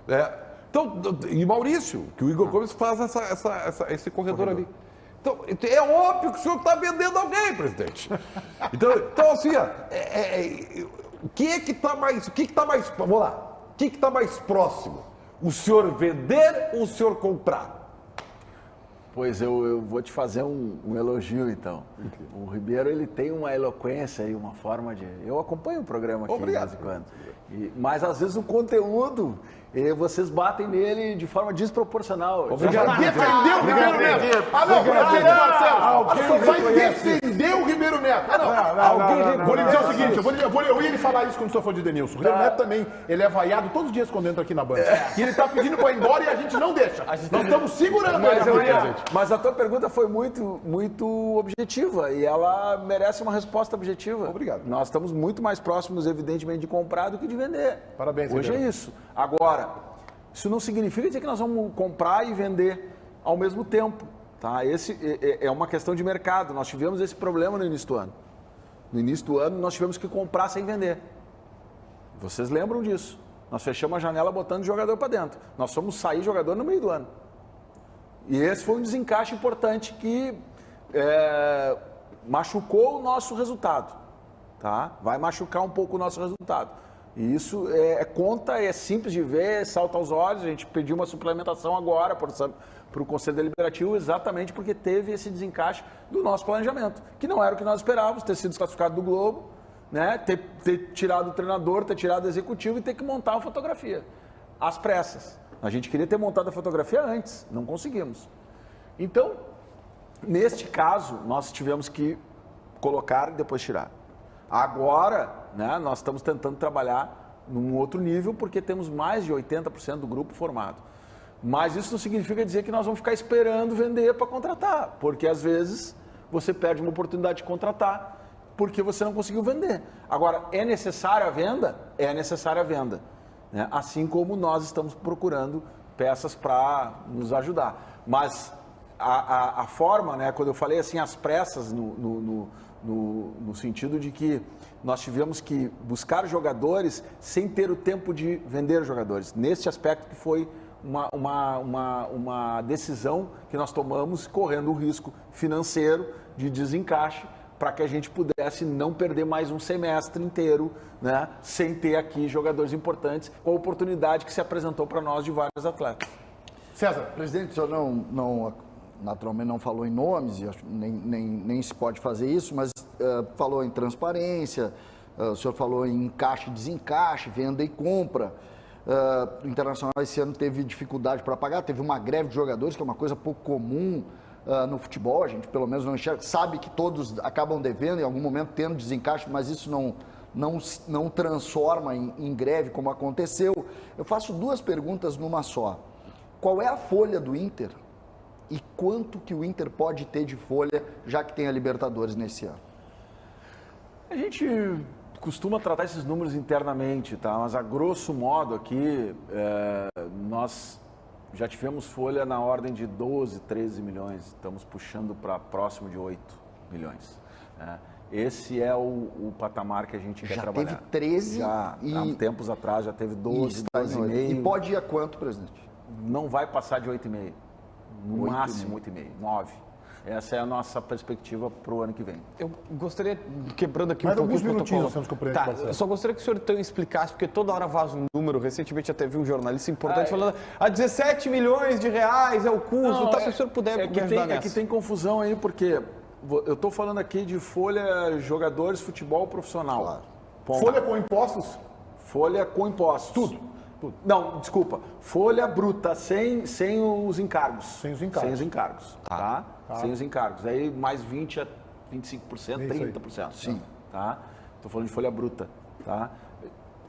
Então, e Maurício, que o Igor Gomes faz esse corredor ali. Então, é óbvio que o senhor está vendendo alguém, presidente. Então assim, ó, o que está mais, vamos lá, o que está mais próximo? O senhor vender ou o senhor comprar? Pois eu vou te fazer um elogio, então. O Ribeiro, ele tem uma eloquência e uma forma de... Eu acompanho o programa aqui de vez em quando. Mas, às vezes, o conteúdo, vocês batem nele de forma desproporcional. Obrigado. Defendeu o Ribeiro Neto. Marcelo. Vai defender o Ribeiro Neto. Vou lhe dizer o seguinte, eu ia lhe falar isso quando o senhor for de Denilson. O Ribeiro Neto também, ele é vaiado todos os dias quando entra aqui na Band. E ele está pedindo para ir embora e a gente não deixa. Nós estamos segurando ele. Mas a tua pergunta foi muito objetiva e ela merece uma resposta objetiva. Obrigado. Nós estamos muito mais próximos, evidentemente, de comprar do que de vender. Parabéns, hoje Ribeiro. É isso. Agora, isso não significa dizer que nós vamos comprar e vender ao mesmo tempo. Tá? Esse é uma questão de mercado. Nós tivemos esse problema no início do ano. No início do ano, nós tivemos que comprar sem vender. Vocês lembram disso? Nós fechamos a janela botando jogador para dentro. Nós fomos sair jogador no meio do ano. E esse foi um desencaixe importante que machucou o nosso resultado. Tá? Vai machucar um pouco o nosso resultado. E isso é simples de ver, salta aos olhos. A gente pediu uma suplementação agora para o Conselho Deliberativo exatamente porque teve esse desencaixe do nosso planejamento, que não era o que nós esperávamos, ter sido desclassificado do Globo, né? ter tirado o treinador, ter tirado o executivo e ter que montar uma fotografia, às pressas. A gente queria ter montado a fotografia antes, não conseguimos. Então, neste caso, nós tivemos que colocar e depois tirar. Agora, né, nós estamos tentando trabalhar num outro nível porque temos mais de 80% do grupo formado. Mas isso não significa dizer que nós vamos ficar esperando vender para contratar, porque às vezes você perde uma oportunidade de contratar porque você não conseguiu vender. Agora, é necessária a venda? É necessária a venda. Né? Assim como nós estamos procurando peças para nos ajudar. Mas a forma, né, quando eu falei assim, as pressas no sentido de que nós tivemos que buscar jogadores sem ter o tempo de vender jogadores. Nesse aspecto que foi uma decisão que nós tomamos, correndo o risco financeiro de desencaixe, para que a gente pudesse não perder mais um semestre inteiro, né, sem ter aqui jogadores importantes, com a oportunidade que se apresentou para nós de vários atletas. César, presidente, o senhor naturalmente não falou em nomes, nem se pode fazer isso, mas falou em transparência, o senhor falou em encaixe e desencaixe, venda e compra. O Internacional esse ano teve dificuldade para pagar, teve uma greve de jogadores, que é uma coisa pouco comum no futebol, a gente pelo menos não enxerga, sabe que todos acabam devendo, em algum momento tendo desencaixe, mas isso não transforma em greve como aconteceu. Eu faço duas perguntas numa só. Qual é a folha do Inter e quanto que o Inter pode ter de folha, já que tem a Libertadores nesse ano? A gente costuma tratar esses números internamente, tá? Mas a grosso modo aqui, nós já tivemos folha na ordem de 12, 13 milhões, estamos puxando para próximo de 8 milhões. Esse é o patamar que a gente quer trabalhar. Já teve 13? Já, há tempos atrás já teve 12, 12,5. E pode ir a quanto, presidente? Não vai passar de 8,5. No máximo 8,5, 9. Essa é a nossa perspectiva para o ano que vem. Eu gostaria, quebrando aqui Mais um pouquinho alguns minutinhos, nós temos que compreender. Tá, eu só gostaria que o senhor então explicasse, porque toda hora vaza um número. Recentemente até vi um jornalista importante falando 17 milhões de reais é o custo. Não, tá, se o senhor puder me ajudar nessa. É que tem confusão aí, porque eu estou falando aqui de folha jogadores futebol profissional. Claro. Ponto. Folha com impostos? Folha com impostos. Tudo. Não, desculpa. Folha bruta, sem os encargos. Sem os encargos. Sem os encargos, tá? Sem os encargos. Aí mais 20% a 25%, 30%. Sim. Tá? Estou falando de folha bruta, tá?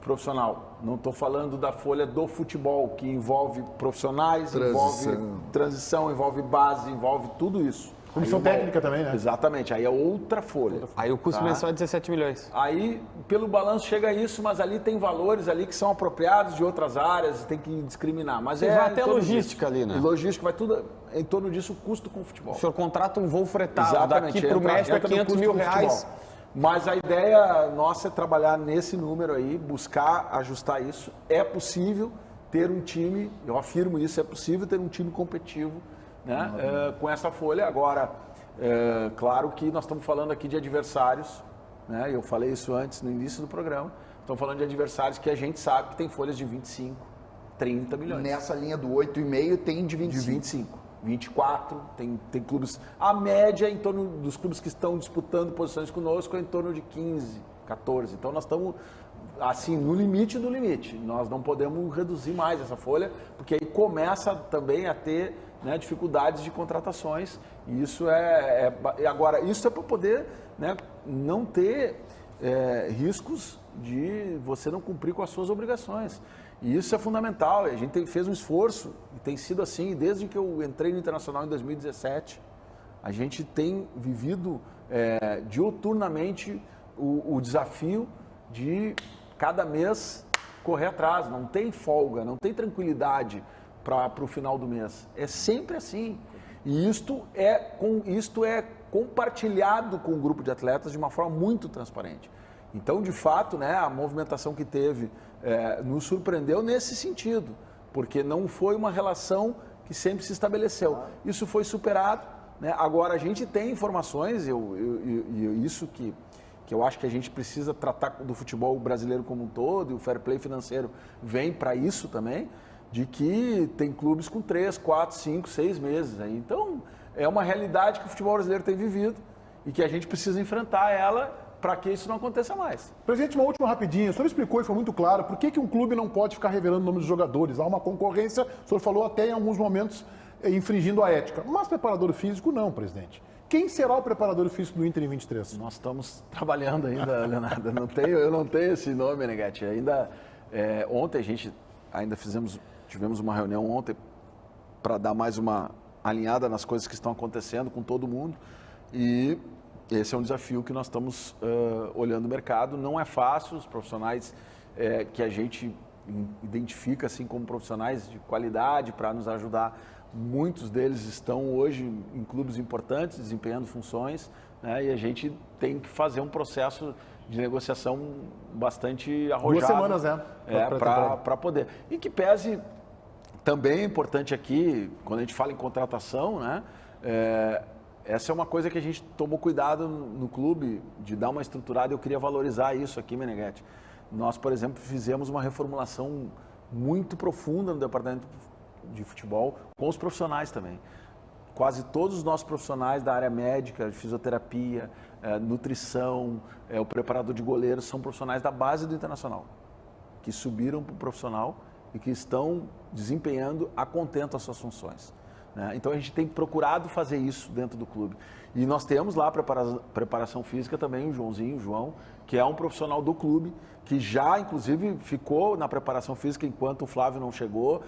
Profissional. Não estou falando da folha do futebol, que envolve profissionais, envolve transição, envolve base, envolve tudo isso. Comissão técnica também, né? Exatamente. Aí é outra folha. Aí o custo mensal é 17 milhões. Aí, pelo balanço, chega a isso, mas ali tem valores ali que são apropriados de outras áreas, tem que discriminar. Mas vai até logística ali, né? E logística, vai tudo em torno disso, custo com o futebol. O senhor contrata um voo fretado Exatamente, daqui para o México é 500 mil reais. Mas a ideia nossa é trabalhar nesse número aí, buscar ajustar isso. É possível ter um time, eu afirmo isso, é possível ter um time competitivo, né, com essa folha. Agora, claro que nós estamos falando aqui de adversários, né, eu falei isso antes, no início do programa, estamos falando de adversários que a gente sabe que tem folhas de 25, 30 milhões. Nessa linha do 8,5 tem de 25. De 25, 24, tem clubes, a média em torno dos clubes que estão disputando posições conosco é em torno de 15, 14, então nós estamos assim, no limite do limite, nós não podemos reduzir mais essa folha, porque aí começa também a ter, né, dificuldades de contratações, e isso agora, isso é para poder, né, não ter riscos de você não cumprir com as suas obrigações. E isso é fundamental, a gente fez um esforço, e tem sido assim, desde que eu entrei no Internacional em 2017, a gente tem vivido diuturnamente o desafio de cada mês correr atrás, não tem folga, não tem tranquilidade para o final do mês. É sempre assim. E isto é compartilhado com o grupo de atletas de uma forma muito transparente. Então, de fato, né, a movimentação que teve nos surpreendeu nesse sentido, porque não foi uma relação que sempre se estabeleceu. Isso foi superado, né? Agora, a gente tem informações, isso que eu acho que a gente precisa tratar do futebol brasileiro como um todo, e o fair play financeiro vem para isso também, de que tem clubes com 3, 4, 5, 6 meses. Aí. Então, é uma realidade que o futebol brasileiro tem vivido e que a gente precisa enfrentar ela para que isso não aconteça mais. Presidente, uma última rapidinho. O senhor explicou e foi muito claro por que um clube não pode ficar revelando o nome dos jogadores. Há uma concorrência, o senhor falou até em alguns momentos infringindo a ética. Mas preparador físico não, presidente. Quem será o preparador físico do Inter em 23? Nós estamos trabalhando ainda, Leonardo. Eu não tenho esse nome, Neguete. Ainda, ontem a gente tivemos uma reunião ontem para dar mais uma alinhada nas coisas que estão acontecendo com todo mundo. E esse é um desafio que nós estamos olhando o mercado. Não é fácil, os profissionais que a gente identifica assim como profissionais de qualidade para nos ajudar muitos deles estão hoje em clubes importantes, desempenhando funções, né? E a gente tem que fazer um processo de negociação bastante arrojado. 2 semanas, né? Para poder. E que pese, também é importante aqui, quando a gente fala em contratação, né? Essa é uma coisa que a gente tomou cuidado no clube, de dar uma estruturada, eu queria valorizar isso aqui, Meneghetti. Nós, por exemplo, fizemos uma reformulação muito profunda no departamento de futebol, com os profissionais também. Quase todos os nossos profissionais da área médica, de fisioterapia, nutrição, o preparador de goleiros, são profissionais da base do Internacional, que subiram para o profissional e que estão desempenhando a contento as suas funções. Então a gente tem procurado fazer isso dentro do clube. E nós temos lá a preparação física também, o João, que é um profissional do clube, que já inclusive ficou na preparação física enquanto o Flávio não chegou,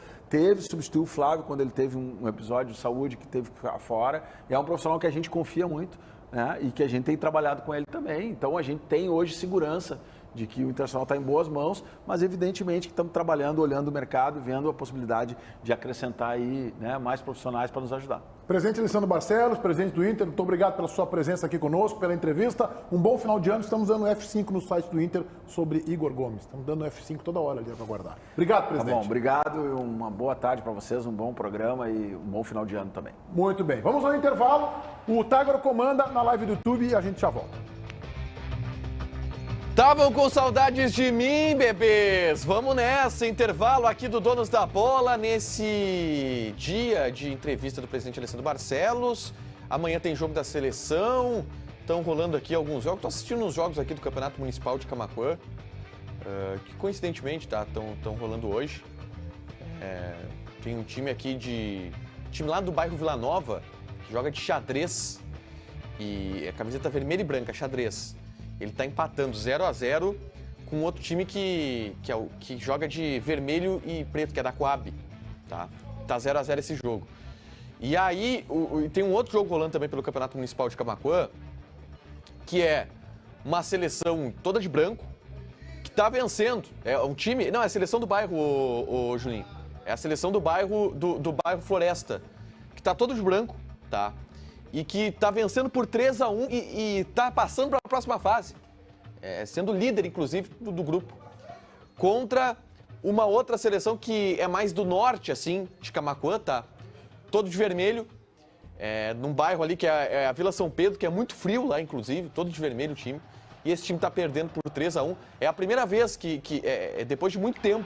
substituiu o Flávio quando ele teve um episódio de saúde que teve que ficar fora. É um profissional que a gente confia muito, né? E que a gente tem trabalhado com ele também. Então a gente tem hoje segurança de que o Internacional está em boas mãos, mas evidentemente que estamos trabalhando, olhando o mercado e vendo a possibilidade de acrescentar aí, né, mais profissionais para nos ajudar. Presidente Alessandro Barcelos, presidente do Inter, muito obrigado pela sua presença aqui conosco, pela entrevista. Um bom final de ano. Estamos dando F5 no site do Inter sobre Igor Gomes. Estamos dando F5 toda hora ali para aguardar. Obrigado, presidente. Tá bom, obrigado e uma boa tarde para vocês, um bom programa e um bom final de ano também. Muito bem. Vamos ao intervalo. O Tiger comanda na live do YouTube e a gente já volta. Estavam com saudades de mim, bebês? Vamos nessa, intervalo aqui do Donos da Bola, nesse dia de entrevista do presidente Alessandro Barcelos. Amanhã tem jogo da seleção, estão rolando aqui alguns jogos. Estou assistindo uns jogos aqui do Campeonato Municipal de Camaquã, que coincidentemente estão rolando hoje. Tem um time aqui time lá do bairro Vila Nova, que joga de xadrez, e é camiseta vermelha e branca, xadrez. Ele está empatando 0-0 com outro time que joga de vermelho e preto, que é da Coab. Tá 0-0 esse jogo. E aí tem um outro jogo rolando também pelo Campeonato Municipal de Camaquã, que é uma seleção toda de branco, que está vencendo. É um time... Não, é a seleção do bairro, o Juninho. É a seleção do bairro bairro Floresta, que está todo de branco, tá? E que está vencendo por 3-1 e está passando para a próxima fase. Sendo líder, inclusive, do grupo. Contra uma outra seleção que é mais do norte, assim, de Camaquã, tá? Todo de vermelho. Num bairro ali que é a Vila São Pedro, que é muito frio lá, inclusive. Todo de vermelho o time. E esse time está perdendo por 3-1. É a primeira vez que depois de muito tempo,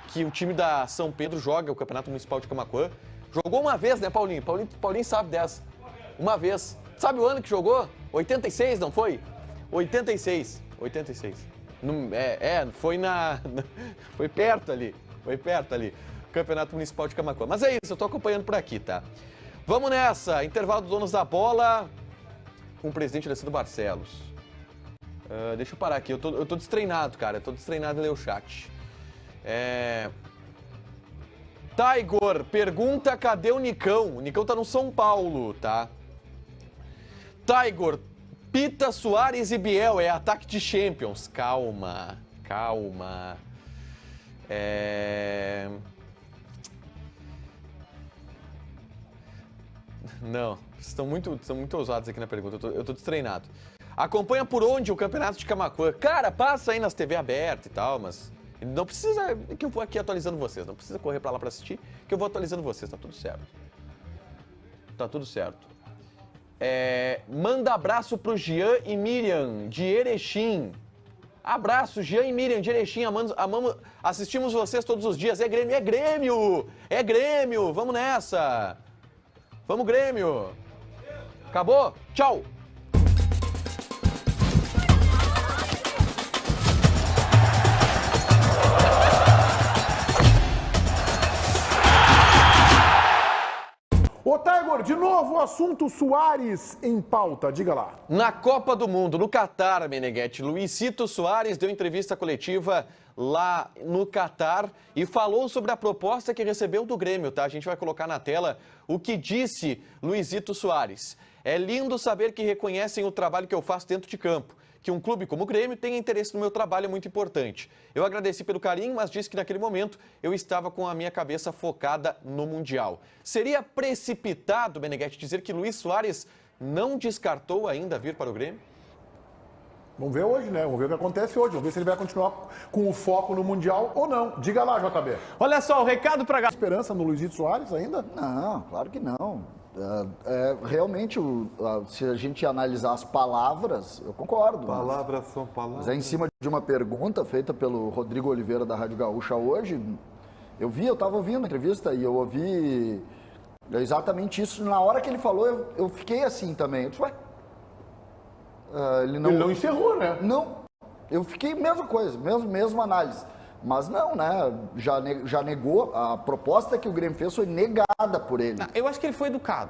que o time da São Pedro joga o Campeonato Municipal de Camaquã. Jogou uma vez, né, Paulinho? Paulinho sabe dessa. Uma vez. Sabe o ano que jogou? 86, não foi? 86. Foi perto ali. Campeonato Municipal de Camaquã. Mas é isso, eu tô acompanhando por aqui, tá? Vamos nessa. Intervalo dos Donos da Bola com o presidente Alessandro Barcelos. Deixa eu parar aqui. Eu tô destreinado, cara. Eu tô destreinado em ler o chat. Tiger pergunta cadê o Nicão. O Nicão tá no São Paulo, tá? Tiger, Pita, Soares e Biel, é ataque de Champions. Calma. Não, estão muito ousados aqui na pergunta, eu tô destreinado. Acompanha por onde o Campeonato de Camaquã? Cara, passa aí nas TV abertas e tal, mas não precisa, que eu vou aqui atualizando vocês, não precisa correr pra lá pra assistir, que eu vou atualizando vocês, tá tudo certo. Manda abraço pro Jean e Miriam, de Erechim. Abraço, Jean e Miriam, de Erechim. Amamos, assistimos vocês todos os dias. É Grêmio! Vamos nessa! Vamos, Grêmio! Acabou? Tchau! Ô, Tiger, de novo o assunto Soares em pauta, diga lá. Na Copa do Mundo, no Catar, Meneghetti, Luizito Soares deu entrevista coletiva lá no Catar e falou sobre a proposta que recebeu do Grêmio, tá? A gente vai colocar na tela o que disse Luizito Soares. É lindo saber que reconhecem o trabalho que eu faço dentro de campo, que um clube como o Grêmio tenha interesse no meu trabalho é muito importante. Eu agradeci pelo carinho, mas disse que naquele momento eu estava com a minha cabeça focada no Mundial. Seria precipitado, Meneghetti, dizer que Luis Soares não descartou ainda vir para o Grêmio? Vamos ver hoje, né? Vamos ver o que acontece hoje. Vamos ver se ele vai continuar com o foco no Mundial ou não. Diga lá, JB. Olha só, o recado para... Esperança no Luizito Soares ainda? Não, claro que não. Realmente, se a gente analisar as palavras, eu concordo. Palavras são palavras. Mas é em cima de uma pergunta feita pelo Rodrigo Oliveira da Rádio Gaúcha hoje. Eu estava ouvindo a entrevista e eu ouvi exatamente isso. Na hora que ele falou, eu fiquei assim também. Eu disse, ué, ele não encerrou, né? Não, eu fiquei mesma coisa, mesma análise. Mas não, né? Já negou. A proposta que o Grêmio fez foi negada por ele. Eu acho que ele foi educado.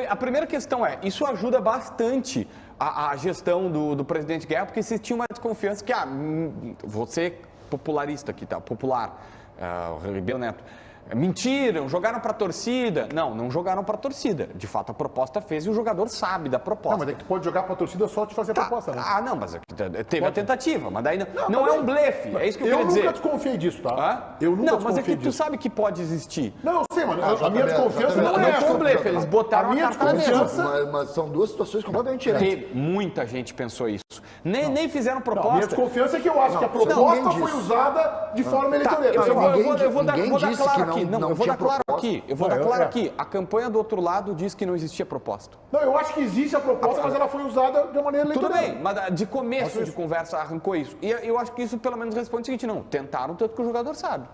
A primeira questão é, isso ajuda bastante a gestão do presidente Guerra, porque se tinha uma desconfiança que, você popularista aqui, tá? Popular, Ribeiro Neto. Mentiram, jogaram para a torcida. Não jogaram para a torcida. De fato, a proposta fez e o jogador sabe da proposta. Não, mas é que tu pode jogar para a torcida só te fazer a proposta, né? Não, mas teve a tentativa, mas daí não é um blefe. É isso que eu queria dizer. Eu nunca desconfiei disso, tá? Eu nunca Não, mas é que desconfiei tu disso. sabe que pode existir. Não, eu sei, mano. A minha desconfiança não é Não essa. foi um blefe, eles botaram A minha a carta na mesa. desconfiança... Mas são duas situações completamente diferentes. Muita gente pensou isso. Nem fizeram Não, a proposta. minha desconfiança é que eu acho que a proposta foi usada de forma eleitoreira. Eu vou dar disse claro que aqui. não Eu vou tinha dar claro proposta. aqui. Eu vou dar claro aqui. A campanha do outro lado diz que não existia proposta. Não, eu acho que existe a proposta, mas ela foi usada de uma maneira Tudo eleitoreira. bem, mas de começo de conversa arrancou isso. E eu acho que isso pelo menos responde o seguinte, não, tentaram tanto que o jogador sabe.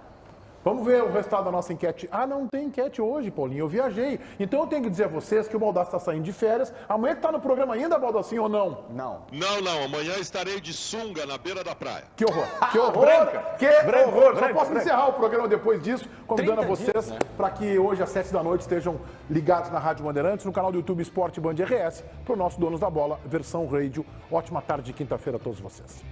Vamos ver o resultado da nossa enquete. Não tem enquete hoje, Paulinho. Eu viajei. Então eu tenho que dizer a vocês que o Baldassi está saindo de férias. Amanhã que está no programa ainda, Baldassi, ou não? Não. Não. Amanhã estarei de sunga na beira da praia. Que horror. Que horror. Branca. Que horror. Só posso encerrar o programa depois disso, convidando a 30 vocês dias, né? para que hoje às 7 da noite estejam ligados na Rádio Bandeirantes, no canal do YouTube Esporte Band RS, para o nosso Donos da Bola, versão radio. Ótima tarde de quinta-feira a todos vocês.